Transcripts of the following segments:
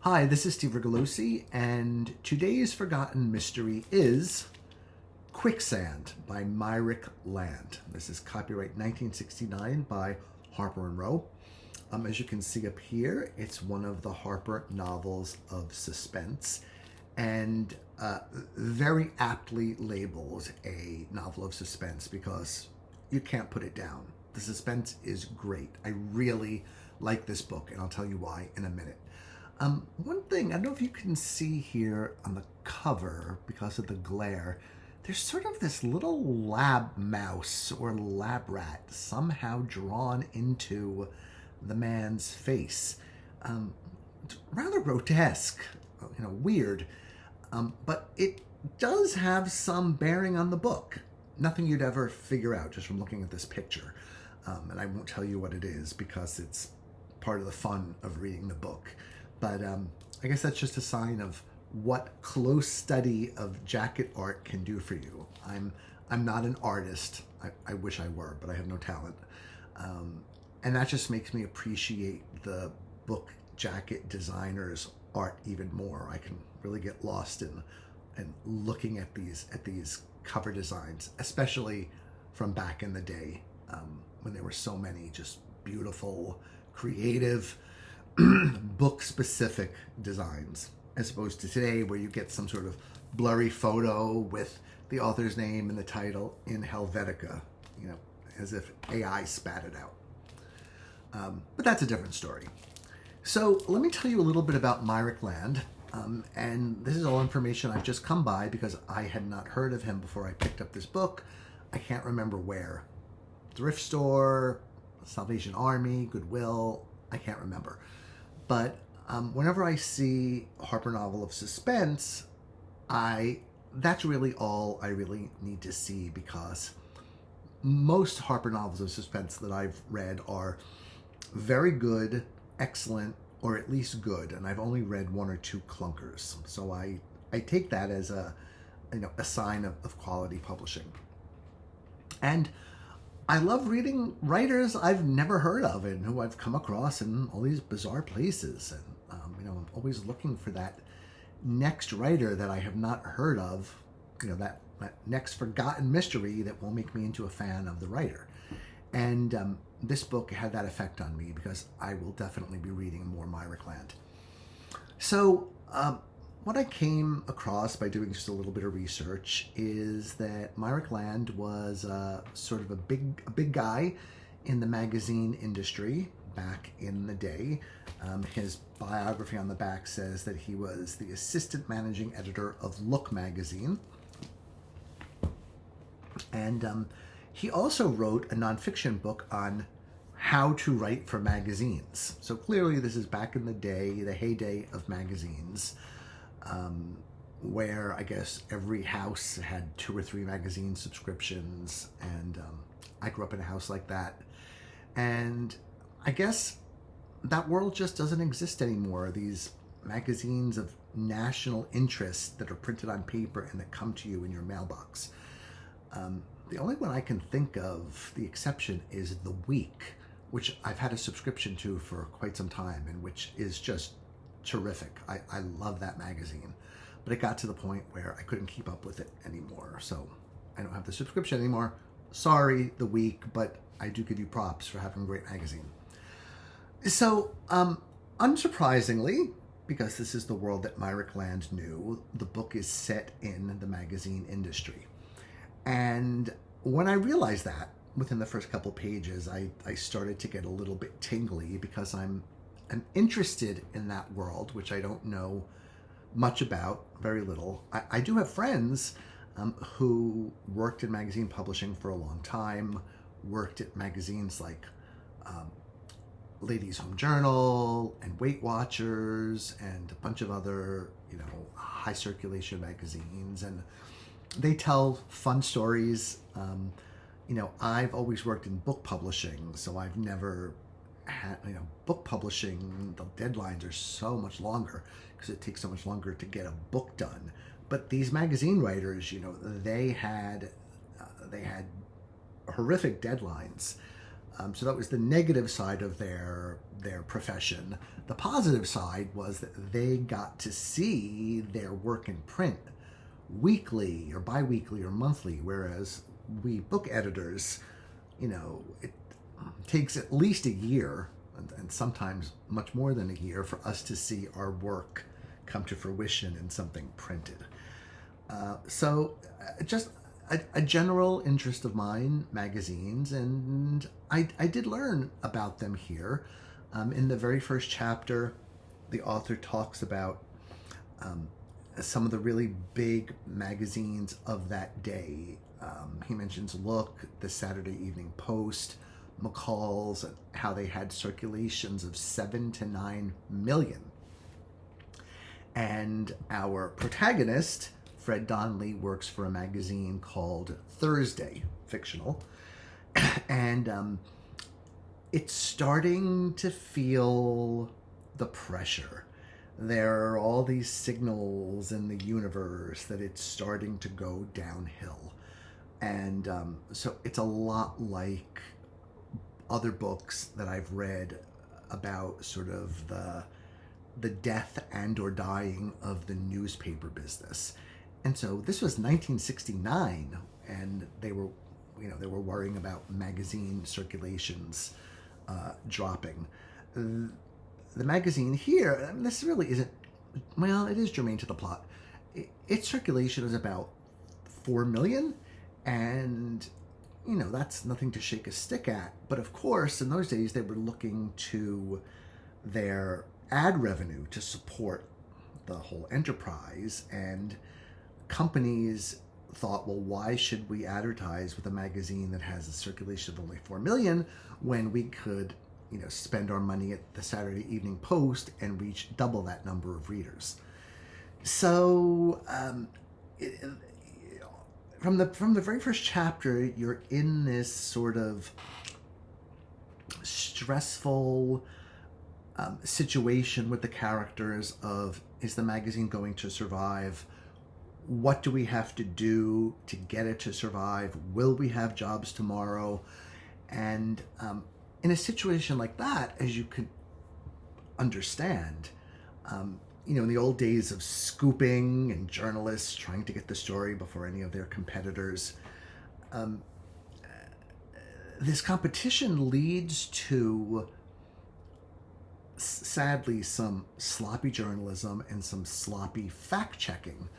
Hi, this is Steve Rigolosi, and today's forgotten mystery is Quicksand by Myrick Land. This is copyright 1969 by Harper and Row. As you can see up here, it's one of the Harper novels of suspense, and very aptly labeled a novel of suspense because you can't put it down. The suspense is great. I really like this book, and I'll tell you why in a minute. One thing, I don't know if you can see here on the cover, because of the glare, there's sort of this little lab mouse or lab rat somehow drawn into the man's face. It's rather grotesque, weird, but it does have some bearing on the book. Nothing you'd ever figure out just from looking at this picture. And I won't tell you what it is because it's part of the fun of reading the book. But I guess that's just a sign of what close study of jacket art can do for you. I'm not an artist. I wish I were, but I have no talent. And that just makes me appreciate the book jacket designer's art even more. I can really get lost in looking at these cover designs, especially from back in the day when there were so many just beautiful, creative, book-specific designs, as opposed to today where you get some sort of blurry photo with the author's name and the title in Helvetica, as if AI spat it out. But that's a different story. So let me tell you a little bit about Myrick Land. And this is all information I've just come by because I had not heard of him before I picked up this book. I can't remember where. Thrift store, Salvation Army, Goodwill, I can't remember. But whenever I see a Harper novel of suspense, that's really all I really need to see, because most Harper novels of suspense that I've read are very good, excellent, or at least good, and I've only read one or two clunkers. So I take that as a sign of quality publishing. And I love reading writers I've never heard of and who I've come across in all these bizarre places. And, I'm always looking for that next writer that I have not heard of, that next forgotten mystery that will make me into a fan of the writer. And this book had that effect on me because I will definitely be reading more Myrick Land. So what I came across by doing just a little bit of research is that Myrick Land was sort of a big guy in the magazine industry back in the day. His biography on the back says that he was the assistant managing editor of Look magazine. And he also wrote a nonfiction book on how to write for magazines. So clearly this is back in the day, the heyday of magazines. Where I guess every house had 2 or 3 magazine subscriptions, and I grew up in a house like that. And I guess that world just doesn't exist anymore. These magazines of national interest that are printed on paper and that come to you in your mailbox. The only one I can think of, the exception, is The Week, which I've had a subscription to for quite some time, and which is just terrific. I love that magazine, but it got to the point where I couldn't keep up with it anymore, so I don't have the subscription anymore. Sorry, The Week, but I do give you props for having a great magazine. So unsurprisingly, because this is the world that Myrick Land knew, the book is set in the magazine industry. And when I realized that, within the first couple pages, I started to get a little bit tingly, because I'm interested in that world, which I don't know much about, very little. I do have friends who worked in magazine publishing for a long time, worked at magazines like Ladies' Home Journal and Weight Watchers and a bunch of other, high circulation magazines, and they tell fun stories. I've always worked in book publishing, so I've never had, book publishing, the deadlines are so much longer because it takes so much longer to get a book done. But these magazine writers, they had horrific deadlines. So that was the negative side of their profession. The positive side was that they got to see their work in print weekly or bi-weekly or monthly, whereas we book editors, it takes at least a year and sometimes much more than a year for us to see our work come to fruition in something printed. So just a general interest of mine, magazines, and I did learn about them here. In the very first chapter, the author talks about some of the really big magazines of that day. He mentions Look, the Saturday Evening Post, McCall's, and how they had circulations of 7 to 9 million. And our protagonist, Fred Donnelly, works for a magazine called Thursday, fictional, and it's starting to feel the pressure. There are all these signals in the universe that it's starting to go downhill. And so it's a lot like other books that I've read about sort of the death and or dying of the newspaper business. And so this was 1969, and they were worrying about magazine circulations dropping. The magazine here, this really isn't, well, it is germane to the plot. Its circulation is about 4 million, and that's nothing to shake a stick at. But of course, in those days, they were looking to their ad revenue to support the whole enterprise, and companies thought, well, why should we advertise with a magazine that has a circulation of only 4 million when we could spend our money at the Saturday Evening Post and reach double that number of readers? So from the very first chapter, you're in this sort of stressful situation with the characters of, is the magazine going to survive? What do we have to do to get it to survive? Will we have jobs tomorrow? And in a situation like that, as you could understand, in the old days of scooping and journalists trying to get the story before any of their competitors, this competition leads to, sadly, some sloppy journalism and some sloppy fact-checking,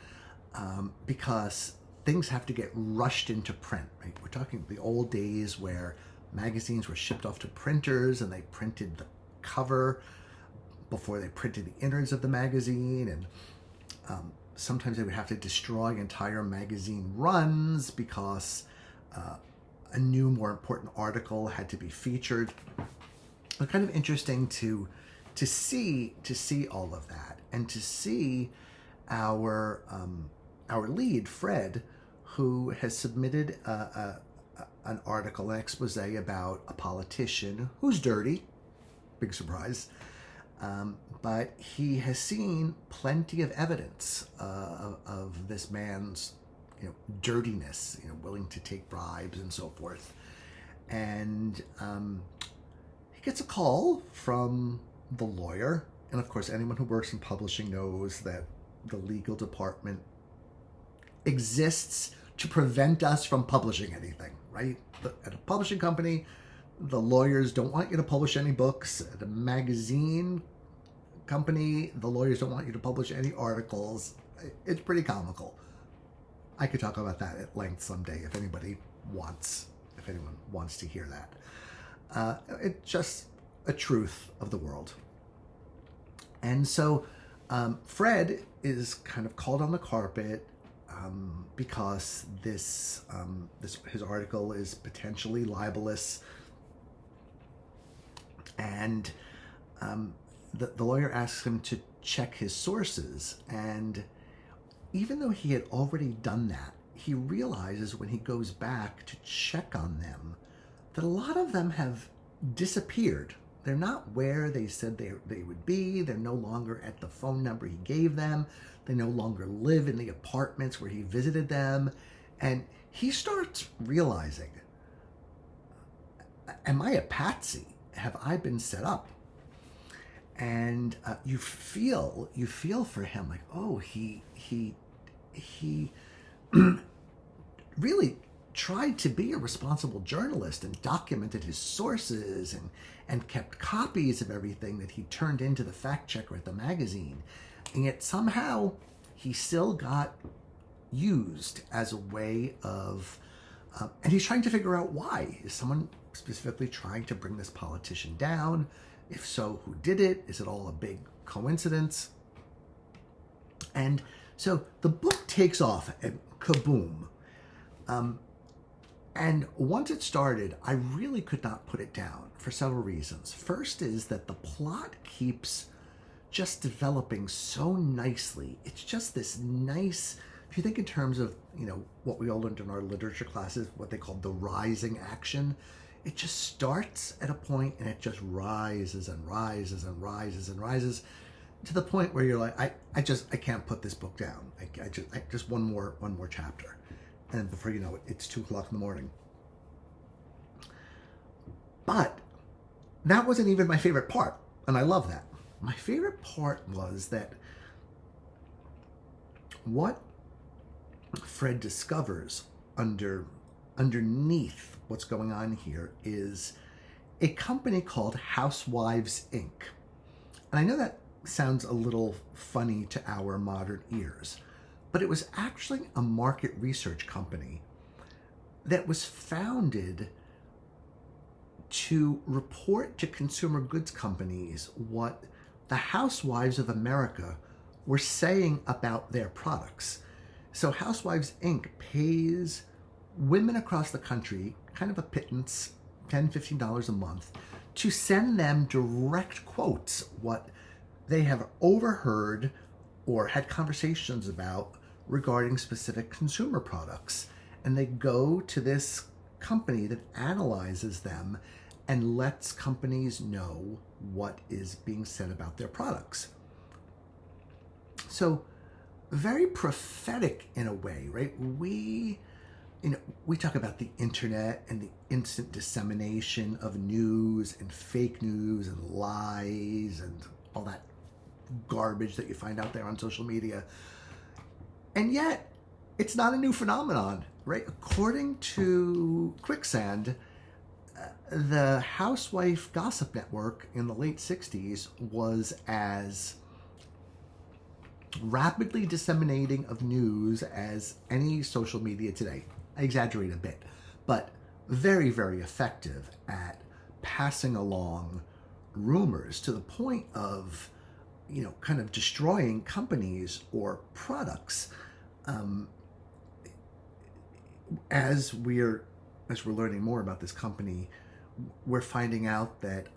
because things have to get rushed into print, right? We're talking the old days where magazines were shipped off to printers and they printed the cover before they printed the innards of the magazine, and sometimes they would have to destroy entire magazine runs because a new, more important article had to be featured. It's kind of interesting to see all of that, and to see our lead, Fred, who has submitted an article, an expose about a politician who's dirty, big surprise, but he has seen plenty of evidence of this man's dirtiness, willing to take bribes and so forth. And he gets a call from the lawyer. And of course, anyone who works in publishing knows that the legal department exists to prevent us from publishing anything, right? At a publishing company, the lawyers don't want you to publish any books. At a magazine company, the lawyers don't want you to publish any articles. It's pretty comical. I could talk about that at length someday if anyone wants to hear that. It's just a truth of the world. And so Fred is kind of called on the carpet because his article is potentially libelous, and the lawyer asks him to check his sources. And even though he had already done that, he realizes when he goes back to check on them that a lot of them have disappeared. They're not where they said they would be. They're no longer at the phone number he gave them. They no longer live in the apartments where he visited them. And he starts realizing, am I a patsy? Have I been set up? And you feel for him, like, oh, he really tried to be a responsible journalist and documented his sources and kept copies of everything that he turned into the fact checker at the magazine. And yet somehow he still got used as a way of, and he's trying to figure out why. Is someone specifically trying to bring this politician down? If so, who did it? Is it all a big coincidence? And so the book takes off and kaboom. And once it started, I really could not put it down for several reasons. First is that the plot keeps just developing so nicely. It's just this nice, if you think in terms of, what we all learned in our literature classes, what they call the rising action, it just starts at a point and it just rises and rises and rises and rises to the point where you're like, I can't put this book down. I just one more chapter. And before you know it, it's 2 o'clock in the morning. But that wasn't even my favorite part. And I love that. My favorite part was that what Fred discovers underneath what's going on here is a company called Housewives, Inc. And I know that sounds a little funny to our modern ears, but it was actually a market research company that was founded to report to consumer goods companies what the housewives of America were saying about their products. So Housewives, Inc. pays women across the country kind of a pittance, $10, $15 a month, to send them direct quotes, what they have overheard or had conversations about regarding specific consumer products. And they go to this company that analyzes them and lets companies know what is being said about their products. So very prophetic in a way, right? We talk about the internet and the instant dissemination of news and fake news and lies and all that garbage that you find out there on social media. And yet, it's not a new phenomenon, right? According to QUICKSAND, the housewife gossip network in the late 60s was as rapidly disseminating of news as any social media today. I exaggerate a bit, but very, very effective at passing along rumors to the point of, kind of destroying companies or products. As we're learning more about this company, we're finding out that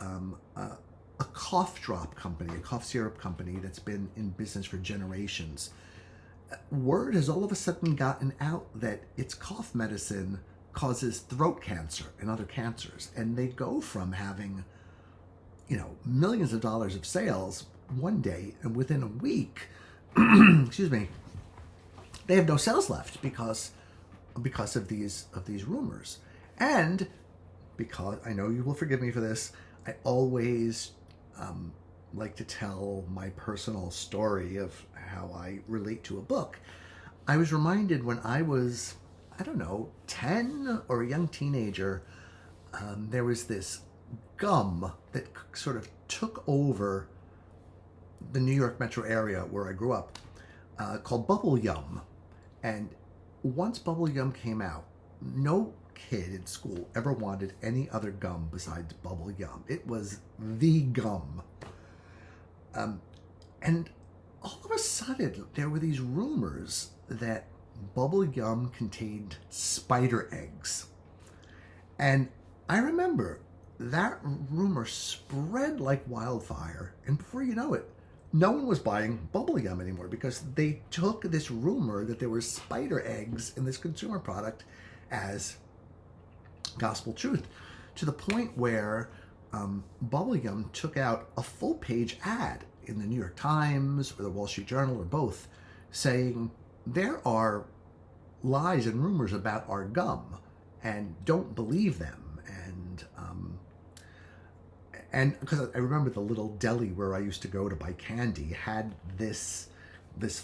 a cough drop company, a cough syrup company that's been in business for generations, word has all of a sudden gotten out that its cough medicine causes throat cancer and other cancers. And they go from having, millions of dollars of sales one day, and within a week, excuse me, they have no sales left because of these rumors. And because, I know you will forgive me for this, I always like to tell my personal story of how I relate to a book. I was reminded when I was, 10 or a young teenager, there was this gum that sort of took over the New York metro area where I grew up, called Bubble Yum. And once Bubble Yum came out, no kid in school ever wanted any other gum besides Bubble Yum. It was the gum. And all of a sudden, there were these rumors that Bubble Yum contained spider eggs. And I remember that rumor spread like wildfire. And before you know it, no one was buying Bubble Yum anymore because they took this rumor that there were spider eggs in this consumer product as gospel truth, to the point where Bubble Yum took out a full-page ad in the New York Times or the Wall Street Journal or both, saying there are lies and rumors about our gum and don't believe them. And And because I remember the little deli where I used to go to buy candy had this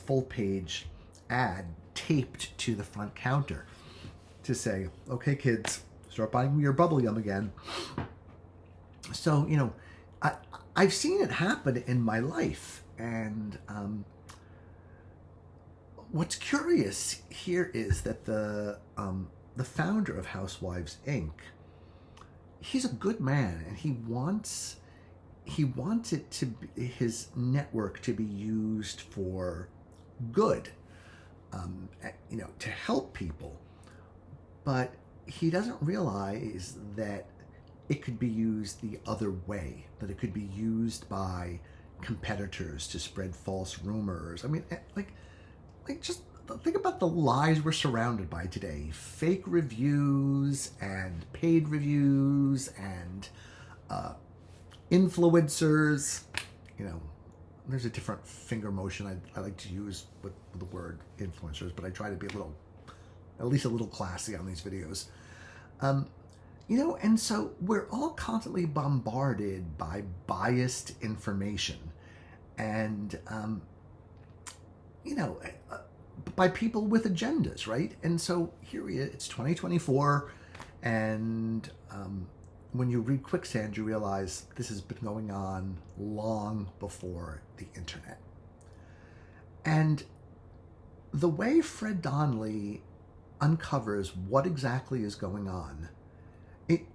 full page ad taped to the front counter to say, okay, kids, start buying your bubble gum again. So, I've seen it happen in my life. And what's curious here is that the founder of Housewives Inc., he's a good man, and he wants it to be, his network to be used for good, to help people. But he doesn't realize that it could be used the other way, that it could be used by competitors to spread false rumors. I mean, like just think about the lies we're surrounded by today. Fake reviews and paid reviews and influencers. There's a different finger motion I like to use with the word influencers, but I try to be at least a little classy on these videos. And so we're all constantly bombarded by biased information and, by people with agendas, right? And so here it's 2024, and when you read Quicksand, you realize this has been going on long before the internet. And the way Fred Donnelly uncovers what exactly is going on,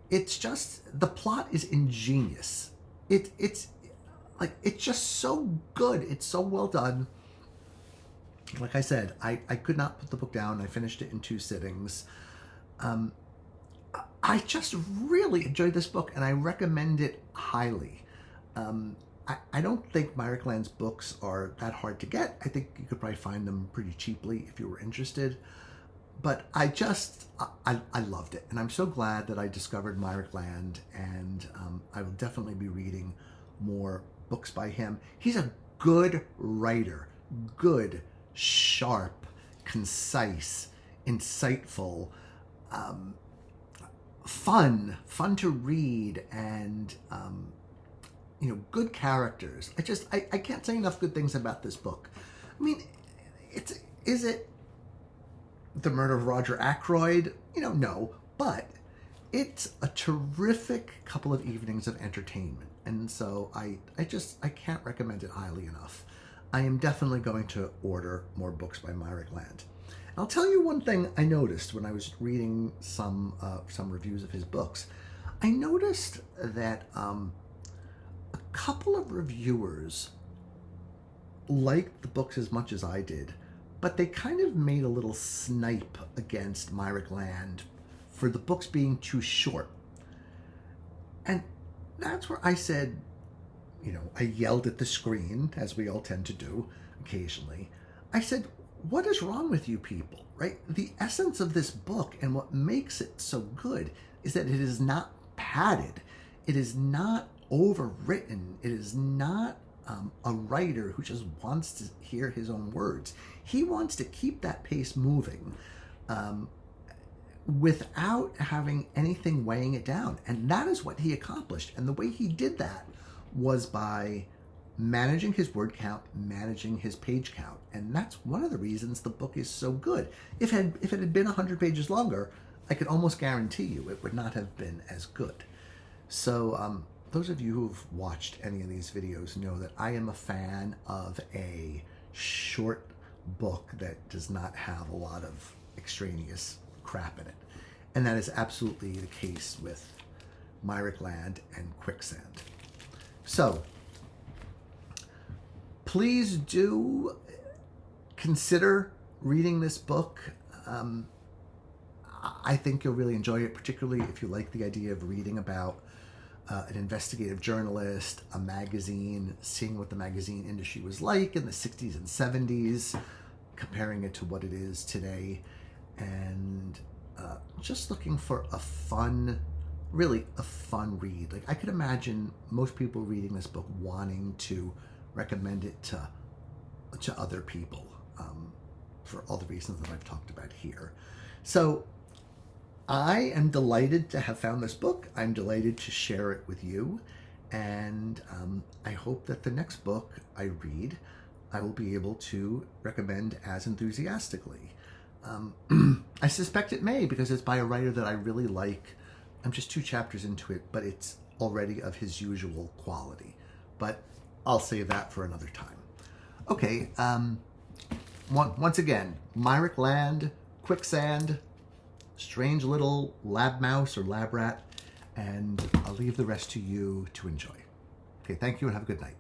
it's just, the plot is ingenious. It's just so good. It's so well done. Like I said, I could not put the book down. I finished it in 2 sittings. I just really enjoyed this book, and I recommend it highly. I don't think Myrick Land's books are that hard to get. I think you could probably find them pretty cheaply if you were interested. But I loved it, and I'm so glad that I discovered Myrick Land, and I will definitely be reading more books by him. He's a good writer, good, sharp, concise, insightful, fun to read, and good characters. I can't say enough good things about this book. I mean, is it The Murder of Roger Ackroyd? No, but it's a terrific couple of evenings of entertainment, and so I can't recommend it highly enough. I am definitely going to order more books by Myrick Land. I'll tell you one thing I noticed when I was reading some reviews of his books. I noticed that a couple of reviewers liked the books as much as I did, but they kind of made a little snipe against Myrick Land for the books being too short. And that's where I said, I yelled at the screen, as we all tend to do occasionally. I said, what is wrong with you people, right? The essence of this book and what makes it so good is that it is not padded. It is not overwritten. It is not a writer who just wants to hear his own words. He wants to keep that pace moving without having anything weighing it down. And that is what he accomplished. And the way he did that was by managing his word count, managing his page count. And that's one of the reasons the book is so good. If it had been 100 pages longer, I could almost guarantee you it would not have been as good. So those of you who've watched any of these videos know that I am a fan of a short book that does not have a lot of extraneous crap in it. And that is absolutely the case with Myrick Land and Quicksand. So please do consider reading this book. I think you'll really enjoy it, particularly if you like the idea of reading about an investigative journalist, a magazine, seeing what the magazine industry was like in the 60s and 70s, comparing it to what it is today, and just looking for a fun read. Like, I could imagine most people reading this book wanting to recommend it to other people for all the reasons that I've talked about here. So I am delighted to have found this book. I'm delighted to share it with you. And I hope that the next book I read, I will be able to recommend as enthusiastically. I suspect it may, because it's by a writer that I really like. I'm just 2 chapters into it, but it's already of his usual quality. But I'll save that for another time. Okay, once again, Myrick Land, Quicksand, strange little lab mouse or lab rat, and I'll leave the rest to you to enjoy. Okay, thank you and have a good night.